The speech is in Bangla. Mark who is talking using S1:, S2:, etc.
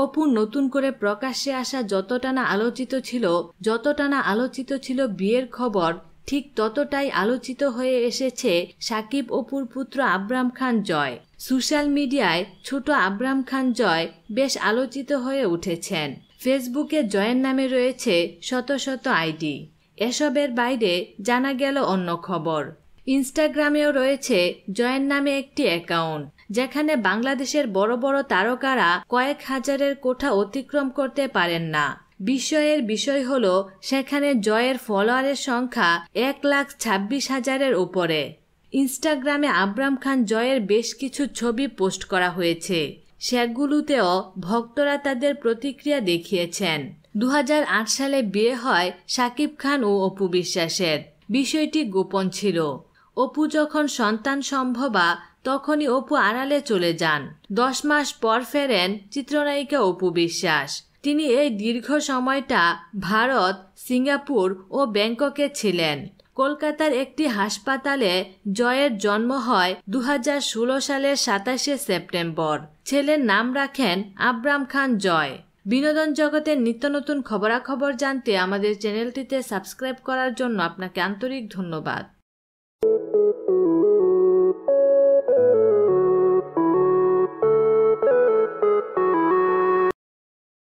S1: অপুর নতুন করে প্রকাশ্যে আসা যতটা না আলোচিত ছিল বিয়ের খবর, ঠিক ততটাই আলোচিত হয়ে এসেছে সাকিব অপুর পুত্র আবরাম খান জয়। সোশ্যাল মিডিয়ায় ছোট আবরাম খান জয় বেশ আলোচিত হয়ে উঠেছেন। ফেসবুকে জয়ের নামে রয়েছে শত শত আইডি। এসবের বাইরে জানা গেল অন্য খবর। ইনস্টাগ্রামেও রয়েছে জয়ের নামে একটি অ্যাকাউন্ট, যেখানে বাংলাদেশের বড় বড় তারকারা কয়েক হাজারের কোঠা অতিক্রম করতে পারেন না। বিস্ময়ের বিষয় হলো সেখানে জয়ের ফলোয়ারের সংখ্যা 1,26,000-এর উপরে। ইনস্টাগ্রামে আবরাম খান জয়ের বেশ কিছু ছবি পোস্ট করা হয়েছে। সেগুলোতেও ভক্তরা তাদের প্রতিক্রিয়া দেখিয়েছেন। 2008 সালে বিয়ে হয় শাকিব খান ও অপু বিশ্বাসের। বিষয়টি গোপন ছিল। অপু যখন সন্তান সম্ভবা তখনই অপু আড়ালে চলে যান। 10 মাস পর ফেরেন চিত্রনায়িকা অপু বিশ্বাস। তিনি এই দীর্ঘ সময়টা ভারত, সিঙ্গাপুর ও ব্যাংককে ছিলেন। কলকাতার একটি হাসপাতালে জয়ের জন্ম হয় 2016 সালের 27শে সেপ্টেম্বর। ছেলের নাম রাখেন আবরাম খান জয়। বিনোদন জগতের নিত্য নতুন খবরাখবর জানতে আমাদের চ্যানেলটিতে সাবস্ক্রাইব করার জন্য আপনাকে আন্তরিক ধন্যবাদ।